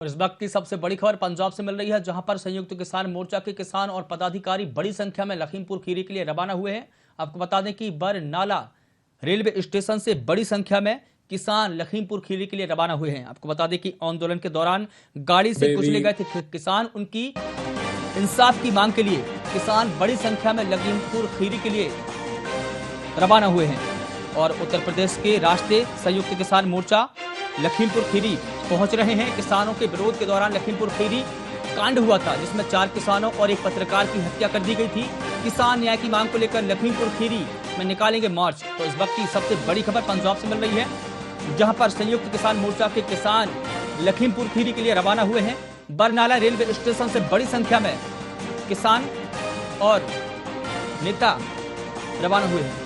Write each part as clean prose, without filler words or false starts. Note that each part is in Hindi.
और इस वक्त की सबसे बड़ी खबर पंजाब से मिल रही है, जहां पर संयुक्त किसान मोर्चा के किसान और पदाधिकारी बड़ी संख्या में लखीमपुर खीरी के लिए रवाना हुए हैं। आपको बता दें कि बरनाला रेलवे स्टेशन से बड़ी संख्या में किसान लखीमपुर खीरी के लिए रवाना हुए हैं। आपको बता दें कि आंदोलन के दौरान गाड़ी से कुचले गए थे किसान। उनकी इंसाफ की मांग के लिए किसान बड़ी संख्या में लखीमपुर खीरी के लिए रवाना हुए हैं। और उत्तर प्रदेश के राष्ट्रीय संयुक्त किसान मोर्चा लखीमपुर खीरी पहुंच रहे हैं। किसानों के विरोध के दौरान लखीमपुर खीरी कांड हुआ था, जिसमें 4 किसानों और एक पत्रकार की हत्या कर दी गई थी। किसान न्याय की मांग को लेकर लखीमपुर खीरी में निकालेंगे मार्च। तो इस वक्त की सबसे बड़ी खबर पंजाब से मिल रही है, जहां पर संयुक्त किसान मोर्चा के किसान लखीमपुर खीरी के लिए रवाना हुए हैं। बरनाला रेलवे स्टेशन से बड़ी संख्या में किसान और नेता रवाना हुए हैं।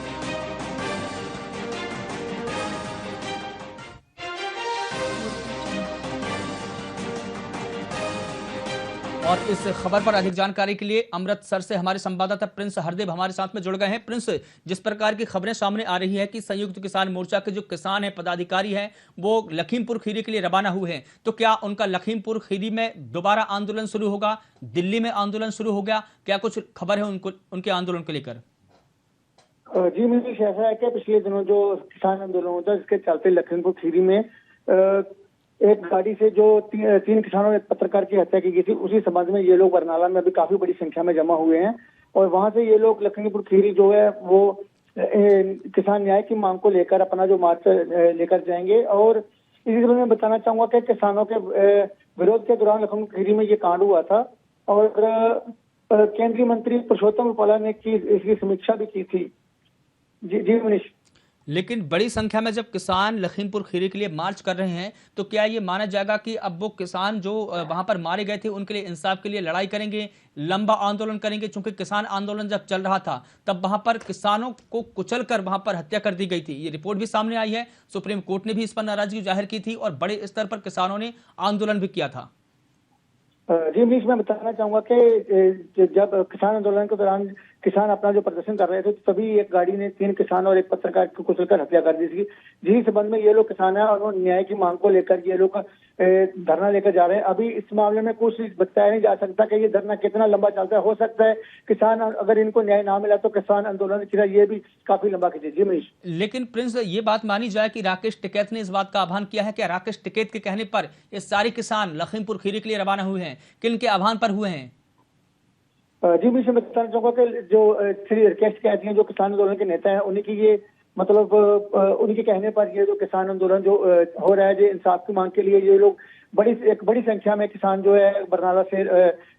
और इस खबर पर अधिक जानकारी के लिए अमृतसर से हमारे संवाददाता प्रिंस हरदेव हमारे साथ में जुड़ गए हैं। प्रिंस, जिस प्रकार की खबरें सामने आ रही है कि संयुक्त किसान मोर्चा के जो किसान हैं, पदाधिकारी हैं, वो लखीमपुर खीरी के लिए रवाना हुए हैं, तो क्या उनका लखीमपुर खीरी में दोबारा आंदोलन शुरू होगा? दिल्ली में आंदोलन शुरू हो गया? क्या कुछ खबर है उनके आंदोलन को लेकर? जी, मुझे ऐसा है कि पिछले दिनों जो किसान आंदोलन होता है, जिसके चलते लखीमपुर खीरी में एक गाड़ी से जो तीन किसानों ने पत्रकार की हत्या की गई थी, उसी संबंध में ये लोग बरनाला में अभी काफी बड़ी संख्या में जमा हुए हैं। और वहां से ये लोग लखीमपुर खीरी जो है वो किसान न्याय की मांग को लेकर अपना जो मार्च लेकर जाएंगे। और इसी संबंध में बताना चाहूंगा कि किसानों के विरोध के दौरान लखीमपुर खीरी में ये कांड हुआ था और केंद्रीय मंत्री पुरुषोत्तम रूपाला ने इसकी समीक्षा भी की थी। जी मनीष। लेकिन बड़ी संख्या में जब किसान लखीमपुर खीरी के लिए मार्च कर रहे हैं, तो क्या ये माना जाएगा कि अब वो किसान जो वहां पर मारे गए थे उनके लिए इंसाफ के लिए लड़ाई करेंगे, लंबा आंदोलन करेंगे? चूंकि किसान आंदोलन जब चल रहा था तब वहां पर किसानों को कुचलकर वहां पर हत्या कर दी गई थी। ये रिपोर्ट भी सामने आई है। सुप्रीम कोर्ट ने भी इस पर नाराजगी जाहिर की थी और बड़े स्तर पर किसानों ने आंदोलन भी किया था। जी मनीष, मैं बताना चाहूंगा कि जब किसान आंदोलन के दौरान किसान अपना जो प्रदर्शन कर रहे थे, तभी एक गाड़ी ने 3 किसान और एक पत्रकार को कुचलकर हत्या कर दी थी। जिस संबंध में ये लोग किसान है और न्याय की मांग को लेकर ये लोग धरना लेकर जा रहे हैं। अभी इस मामले में कुछ बताया नहीं जा सकता कि ये धरना कितना लंबा चलता है। हो सकता है किसान अगर इनको न्याय ना मिला तो किसान आंदोलन ये भी काफी लंबा खींचे। जी मनीष। लेकिन प्रिंस, ये बात मानी जाए कि राकेश टिकैत ने इस बात का आह्वान किया है कि राकेश टिकैत के कहने पर ये सारे किसान लखीमपुर खीरी के लिए रवाना हुए हैं। किन के आह्वान पर हुए हैं? जी मैं बताना चाहूंगा कि जो श्री राकेश टिकैत हैं, जो किसान आंदोलन के नेता हैं, उन्हीं की ये मतलब उनके कहने पर ये जो किसान आंदोलन जो हो रहा है, जो इंसाफ की मांग के लिए ये लोग एक बड़ी संख्या में किसान जो है बरनाला से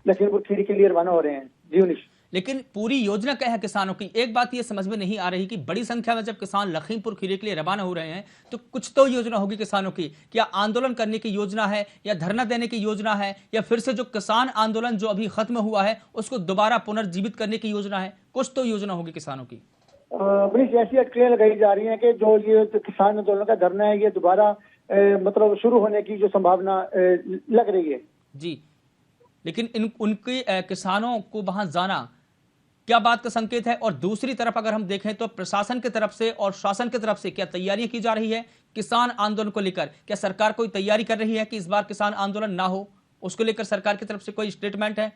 लखीमपुर खीरी के लिए रवाना हो रहे हैं। जी मनीष। लेकिन पूरी योजना क्या है किसानों की? एक बात ये समझ में नहीं आ रही कि बड़ी संख्या में जब किसान लखीमपुर खीरी के लिए रवाना हो रहे हैं, तो कुछ तो योजना होगी किसानों की। क्या आंदोलन करने की योजना है, या धरना देने की योजना है, या फिर से जो किसान आंदोलन जो अभी खत्म हुआ है उसको दोबारा पुनर्जीवित करने की योजना है? कुछ तो योजना होगी किसानों की। मनीष, ऐसी अटकलें लगाई जा रही है कि जो ये किसान आंदोलन का धरना है, ये दोबारा मतलब शुरू होने की जो संभावना लग रही है। जी, लेकिन उनके किसानों को वहां जाना क्या बात का संकेत है? और दूसरी तरफ अगर हम देखें तो प्रशासन की तरफ से और शासन की तरफ से क्या तैयारियां की जा रही है किसान आंदोलन को लेकर? क्या सरकार कोई तैयारी कर रही है कि इस बार किसान आंदोलन ना हो? उसको लेकर सरकार की तरफ से कोई स्टेटमेंट है?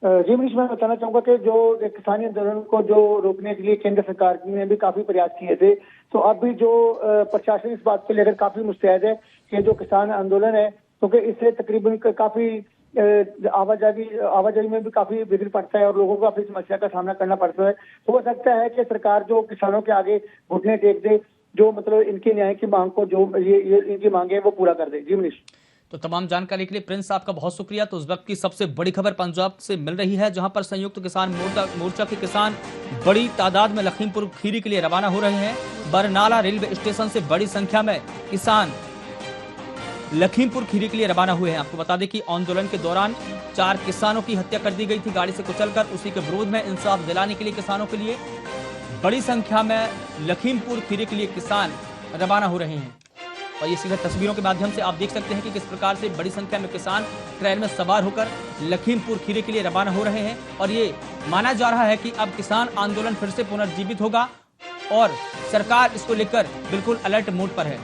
जी मनीष, मैं बताना चाहूंगा कि जो किसानी आंदोलन को जो रोकने के लिए केंद्र सरकार ने भी काफी प्रयास किए थे, तो अब भी जो प्रशासन इस बात को लेकर काफी मुस्तैद है कि जो किसान आंदोलन है, क्योंकि इससे तकरीबन काफी आवाजाही में भी काफी बिगड़ पड़ता है और लोगों को काफी समस्या का सामना करना पड़ता है। तो हो सकता है कि सरकार जो किसानों के आगे घुटने टेक दे, जो मतलब इनके न्याय की मांग को जो ये इनकी मांगे वो पूरा कर दे। जी मनीष। तो तमाम जानकारी के लिए प्रिंस आपका बहुत शुक्रिया। तो उस वक्त की सबसे बड़ी खबर पंजाब से मिल रही है, जहां पर संयुक्त किसान मोर्चा के किसान बड़ी तादाद में लखीमपुर खीरी के लिए रवाना हो रहे हैं। बरनाला रेलवे स्टेशन से बड़ी संख्या में किसान लखीमपुर खीरी के लिए रवाना हुए हैं। आपको बता दें कि आंदोलन के दौरान 4 किसानों की हत्या कर दी गई थी गाड़ी से कुचलकर। उसी के विरोध में इंसाफ दिलाने के लिए किसानों के लिए बड़ी संख्या में लखीमपुर खीरी के लिए किसान रवाना हो रहे हैं। और ये सीधे तस्वीरों के माध्यम से आप देख सकते हैं कि किस प्रकार से बड़ी संख्या में किसान ट्रेन में सवार होकर लखीमपुर खीरी के लिए रवाना हो रहे हैं। और ये माना जा रहा है कि अब किसान आंदोलन फिर से पुनर्जीवित होगा और सरकार इसको लेकर बिल्कुल अलर्ट मोड पर है।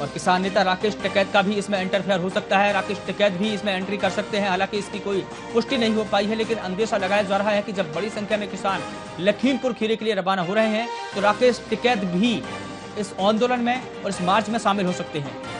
और किसान नेता राकेश टिकैत का भी इसमें इंटरफेयर हो सकता है। राकेश टिकैत भी इसमें एंट्री कर सकते हैं। हालांकि इसकी कोई पुष्टि नहीं हो पाई है, लेकिन अंदेशा लगाया जा रहा है कि जब बड़ी संख्या में किसान लखीमपुर खीरी के लिए रवाना हो रहे हैं तो राकेश टिकैत भी इस आंदोलन में और इस मार्च में शामिल हो सकते हैं।